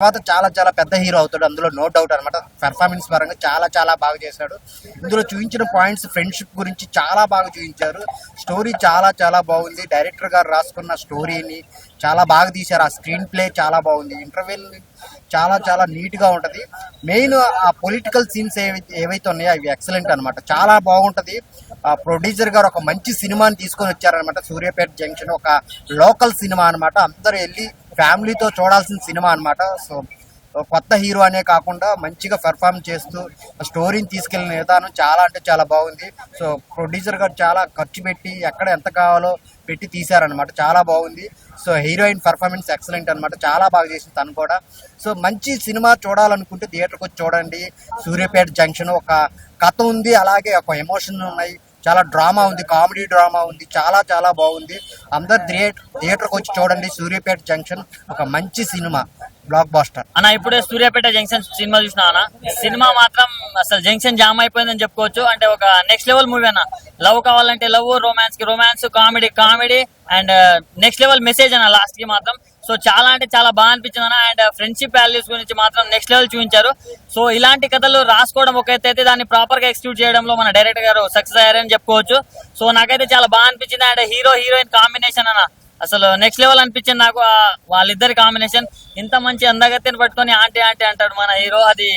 తర్వాత చాలా చాలా పెద్ద హీరో అవుతాడు, అందులో నో డౌట్ అనమాట. పెర్ఫార్మెన్స్ పరంగా చాలా చాలా బాగా చేశాడు. ఇందులో చూపించిన పాయింట్స్ ఫ్రెండ్షిప్ గురించి చాలా బాగా చూపించారు. స్టోరీ చాలా చాలా బాగుంది. డైరెక్టర్ గారు రాసుకున్న స్టోరీని చాలా బాగా తీశారు. ఆ స్క్రీన్ ప్లే చాలా బాగుంది. ఇంటర్వెల్ చాలా చాలా నీట్గా ఉంటుంది. మెయిన్ ఆ పొలిటికల్ సీన్స్ ఏవైతే ఉన్నాయో అవి ఎక్సలెంట్ అనమాట. చాలా బాగుంటుంది. ప్రొడ్యూసర్ గారు ఒక మంచి సినిమాని తీసుకొని వచ్చారనమాట. సూర్యాపేట జంక్షన్ ఒక లోకల్ సినిమా అనమాట. అందరూ వెళ్ళి ఫ్యామిలీతో చూడాల్సిన సినిమా అనమాట. సో కొత్త హీరో అనే కాకుండా మంచిగా పెర్ఫార్మ్ చేస్తూ స్టోరీని తీసుకెళ్లిన విధానం చాలా అంటే చాలా బాగుంది. సో ప్రొడ్యూసర్ గారు చాలా ఖర్చు పెట్టి ఎక్కడ ఎంత కావాలో పెట్టి తీశారనమాట. చాలా బాగుంది. సో హీరోయిన్ పెర్ఫార్మెన్స్ ఎక్సలెంట్ అనమాట. చాలా బాగా చేసింది తను కూడా. సో మంచి సినిమా చూడాలనుకుంటే థియేటర్కి వచ్చి చూడండి. సూర్యాపేట జంక్షన్ ఒక కథ ఉంది, అలాగే ఒక ఎమోషన్ ఉన్నాయి, చాలా డ్రామా ఉంది, కామెడీ డ్రామా ఉంది. చాలా చాలా బాగుంది. అందరు థియేటర్కి వచ్చి చూడండి. సూర్యాపేట జంక్షన్ ఒక మంచి సినిమా, బ్లాక్ బాస్టర్ అన్న. ఇప్పుడే సూర్యాపేట జంక్షన్ సినిమా చూసినా అన్న. సినిమా మాత్రం అసలు జంక్షన్ జామ్ అయిపోయిందని చెప్పుకోవచ్చు. అంటే ఒక నెక్స్ట్ లెవెల్ మూవీ అన్న. లవ్ కావాలంటే లవ్, రొమాన్స్ కి romance, comedy comedy and next level message అన్న లాస్ట్ కి మాత్రం. సో చాలా అంటే చాలా బాగా అనిపించింది అన్న. అండ్ ఫ్రెండ్షిప్ వాల్యూస్ గురించి మాత్రం నెక్స్ట్ లెవెల్ చూపించారు. సో ఇలాంటి కథలు రాసుకోవడం ఒక అయితే దాన్ని ప్రాపర్ గా ఎక్స్క్యూట్ చేయడంలో మన డైరెక్టర్ గారు సక్సెస్ అయ్యారని చెప్పుకోవచ్చు. సో నాకైతే చాలా బాగా అనిపించింది. అండ్ హీరో హీరోయిన్ కాంబినేషన్ అన్న అసలు నెక్స్ట్ లెవెల్ అనిపించింది నాకు. వాళ్ళిద్దరి కాంబినేషన్ ఇంత మంచి అందగత్తిని పట్టుకొని ఆంటీ ఆంటీ అంటాడు మన హీరో, అది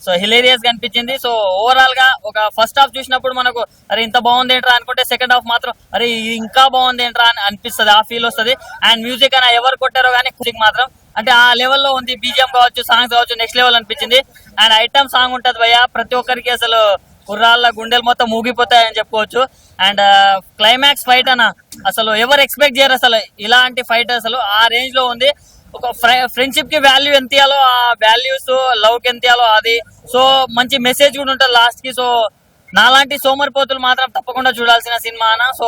సో హిలేరియస్ గా అనిపించింది. సో ఓవరాల్ గా ఒక ఫస్ట్ హాఫ్ చూసినప్పుడు మనకు అరే ఇంత బాగుంది ఏంట్రా అనుకుంటే, సెకండ్ హాఫ్ మాత్రం అరే ఇంకా బాగుంది ఏంట్రా అని అనిపిస్తుంది, ఆ ఫీల్ వస్తుంది. అండ్ మ్యూజిక్ అయినా ఎవరు కొట్టారో కానీ మ్యూజిక్ మాత్రం అంటే ఆ లెవెల్లో ఉంది. బీజిఎం కావచ్చు, సాంగ్స్ కావచ్చు, నెక్స్ట్ లెవెల్ అనిపించింది. అండ్ ఐటమ్ సాంగ్ ఉంటది భయ్య, ప్రతి ఒక్కరికి అసలు కుర్రాళ్ళ గుండెలు మొత్తం మూగిపోతాయని చెప్పుకోవచ్చు. అండ్ క్లైమాక్స్ ఫైట్ అన్న అసలు ఎవరు ఎక్స్పెక్ట్ చేయరు అసలు ఇలాంటి ఫైట్. అసలు ఆ రేంజ్ లో ఉంది. ఒక ఫ్రెండ్షిప్ కి వాల్యూ ఎంత ఇయ్యాలో ఆ వాల్యూస్, లవ్ కి ఎంత ఇయ్యాలో అది. సో మంచి మెసేజ్ కూడా ఉంటుంది లాస్ట్ కి. సో నాలాంటి సోమరిపోతులు మాత్రం తప్పకుండా చూడాల్సిన సినిమా అన్న. సో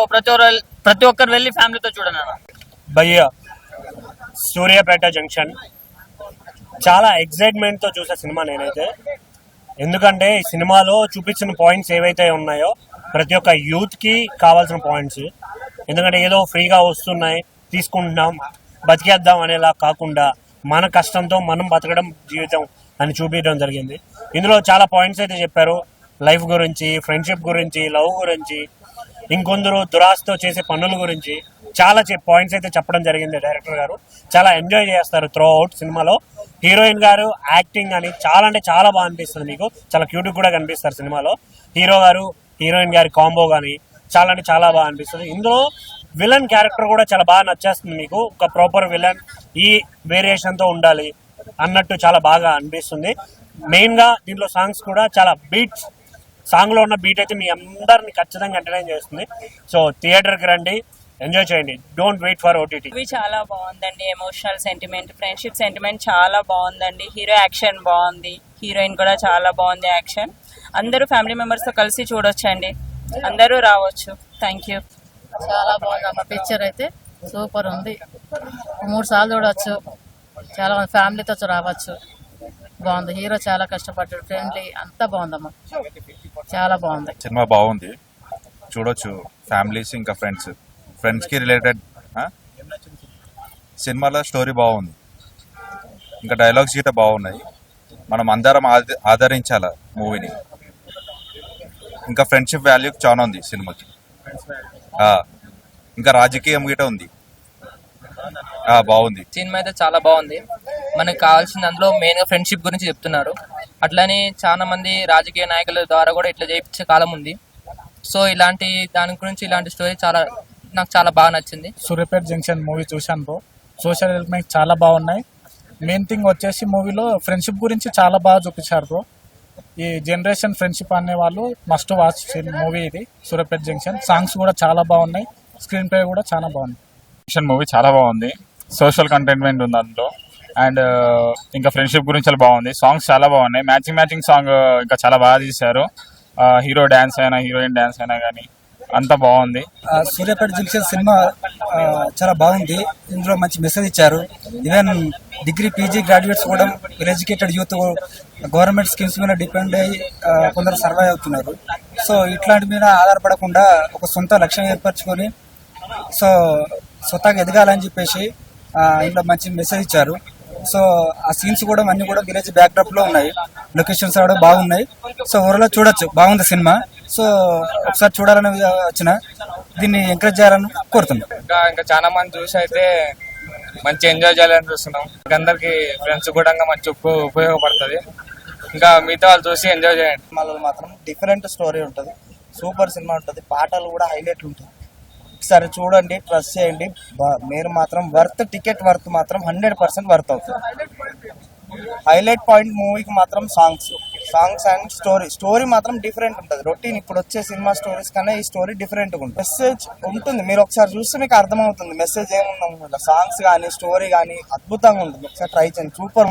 ప్రతి ఒక్కరు వెళ్ళి ఫ్యామిలీతో చూడండి అన్న. భయ్య సూర్యాపేట జంక్షన్ చాలా ఎక్సైట్మెంట్ తో చూసే సినిమా నేనైతే. ఎందుకంటే ఈ సినిమాలో చూపించిన పాయింట్స్ ఏవైతే ఉన్నాయో ప్రతి ఒక్క యూత్ కి కావాల్సిన పాయింట్స్. ఎందుకంటే ఏదో ఫ్రీగా వస్తున్నాయి తీసుకుంటున్నాం బతికేద్దాం అనేలా కాకుండా మన కష్టంతో మనం బతకడం జీవితం అని చూపించడం జరిగింది. ఇందులో చాలా పాయింట్స్ అయితే చెప్పారు. లైఫ్ గురించి, ఫ్రెండ్షిప్ గురించి, లవ్ గురించి, ఇంకొందరు దురాశతో చేసే పనుల గురించి చాలా పాయింట్స్ అయితే చెప్పడం జరిగింది. డైరెక్టర్ గారు చాలా ఎంజాయ్ చేస్తారు త్రూ అవుట్ సినిమాలో. హీరోయిన్ గారు యాక్టింగ్ అని చాలా అంటే చాలా బాగా అనిపిస్తుంది. మీకు చాలా క్యూట్ కూడా కనిపిస్తారు సినిమాలో. హీరో గారు హీరోయిన్ గారి కాంబో కానీ చాలా అంటే చాలా బాగా అనిపిస్తుంది. ఇందులో విలన్ క్యారెక్టర్ కూడా చాలా బాగా నచ్చేస్తుంది మీకు. ఒక ప్రాపర్ విలన్ ఈ వేరియేషన్ తో ఉండాలి అన్నట్టు చాలా బాగా అనిపిస్తుంది. మెయిన్ గా దీంట్లో సాంగ్స్ కూడా చాలా బీట్స్, సాంగ్ లో ఉన్న బీట్ అయితే మీ అందరిని ఖచ్చితంగా ఎంటర్టైన్ చేస్తుంది. సో థియేటర్ కి రండి, ఎంజాయ్ చేయండి. Don't wait for OTT. చాలా బాగుందండి. ఎమోషనల్ సెంటిమెంట్, ఫ్రెండ్షిప్ సెంటిమెంట్ చాలా బాగుందండి. హీరో యాక్షన్ బాగుంది, హీరోయిన్ కూడా చాలా బాగుంది యాక్షన్. అందరూ ఫ్యామిలీ మెంబర్స్ తో కలిసి చూడొచ్చండి. అందరూ రావచ్చు. Thank you. చాలా బాగుందమ్మా. పిక్చర్ అయితే సూపర్ ఉంది. 3 సార్లు చూడవచ్చు. చాలా మంది ఫ్యామిలీతో రావచ్చు. బాగుంది. హీరో చాలా కష్టపడ్డాడు, ఫ్రెండ్లీ, అంతా బాగుందమ్మా. చాలా బాగుంది. సినిమా బాగుంది, చూడొచ్చు ఫ్యామిలీస్ ఇంకా ఫ్రెండ్స్ కి రిలేటెడ్. సినిమాలో స్టోరీ బాగుంది, ఇంకా డైలాగ్స్ గిట్ట బాగున్నాయి. మనం అందరం ఆదరించాల మూవీని. ఇంకా ఫ్రెండ్షిప్ వాల్యూ చాలా ఉంది సినిమాకి. ఇంకా రాజకీయం గిట్ట ఉంది, బాగుంది. సినిమా అయితే చాలా బాగుంది. మనకు కావాల్సింది అందులో మెయిన్ గా ఫ్రెండ్షిప్ గురించి చెప్తున్నారు. అట్లని చాలా మంది రాజకీయ నాయకుల ద్వారా కూడా ఇట్లా చేయించే కాలం ఉంది. సో ఇలాంటి దాని గురించి ఇలాంటి స్టోరీ నాకు చాలా బాగా నచ్చింది. సూర్యాపేట జంక్షన్ మూవీ చూశాను బ్రో. సోషల్ ఎలిమెంట్స్ చాలా బాగున్నాయి. మెయిన్ థింగ్ వచ్చేసి మూవీలో ఫ్రెండ్షిప్ గురించి చాలా బాగా చూపించారు బ్రో. ఈ జనరేషన్ ఫ్రెండ్షిప్ అనే వాళ్ళు మస్ట్ వాచ్ మూవీ ఇది సూర్యాపేట జంక్షన్. సాంగ్స్ కూడా చాలా బాగున్నాయి, స్క్రీన్ ప్లే కూడా చాలా బాగుంది. జంక్షన్ మూవీ చాలా బాగుంది. సోషల్ కంటెంట్మెంట్ ఉంది అందులో. అండ్ ఇంకా ఫ్రెండ్షిప్ గురించి చాలా బాగుంది. సాంగ్స్ చాలా బాగున్నాయి. మ్యాచింగ్ సాంగ్ ఇంకా చాలా బాగా తీశారు. హీరో డాన్స్ అయినా హీరోయిన్ డాన్స్ అయినా కానీ అంతా బాగుంది. సూర్యాపేట జంక్షన్ సినిమా చాలా బాగుంది. ఇందులో మంచి మెసేజ్ ఇచ్చారు. ఈవెన్ డిగ్రీ పీజీ గ్రాడ్యుయేట్స్ కూడా well educated youth government schemes మీద డిపెండ్ అయ్యి కొందరు సర్వైవ్ అవుతున్నారు. సో ఇట్లాంటి మీద ఆధారపడకుండా ఒక సొంత లక్ష్యం ఏర్పరచుకొని సో స్వతహాగా ఎదగాలని చెప్పేసి ఇంట్లో మంచి మెసేజ్ ఇచ్చారు. సో ఆ సీన్స్ కూడా అన్ని కూడా విలేజ్ బ్యాక్డ్రాప్ లో ఉన్నాయి, లొకేషన్స్ కూడా బాగున్నాయి. సో ఓవరాల్ చూడొచ్చు, బాగుంది సినిమా. సో ఒకసారి చూడాలని వచ్చిన, దీన్ని ఎంకరేజ్ చేయాలని కోరుతున్నాం. ఇంకా చాలా మంది చూసి అయితే మంచి ఎంజాయ్ చేయాలని చూస్తున్నాం. అందరికి ఫ్రెండ్స్ కూడా మంచి ఉపయోగపడుతుంది. ఇంకా మిగతా వాళ్ళు చూసి ఎంజాయ్ చేయండి. సినిమాలో మాత్రం డిఫరెంట్ స్టోరీ ఉంటుంది, సూపర్ సినిమా ఉంటుంది, పాటలు కూడా హైలైట్ ఉంటాయి. ఒకసారి చూడండి, ట్రస్ట్ చేయండి. మీరు మాత్రం టికెట్ వర్త్ మాత్రం 100% వర్త్ అవుతుంది. హైలైట్ పాయింట్ మూవీకి మాత్రం సాంగ్స్ అండ్ స్టోరీ మాత్రం డిఫరెంట్ ఉంటుంది. రొటీన్ ఇప్పుడు వచ్చే సినిమా స్టోరీస్ కన్నా ఈ స్టోరీ డిఫరెంట్ గా ఉంటుంది. మెసేజ్ ఉంటుంది, మీరు ఒకసారి చూస్తే మీకు అర్థమవుతుంది మెసేజ్ ఏముంది. సాంగ్స్ కానీ స్టోరీ కానీ అద్భుతంగా ఉంటుంది. ఒకసారి ట్రై చేయండి, సూపర్.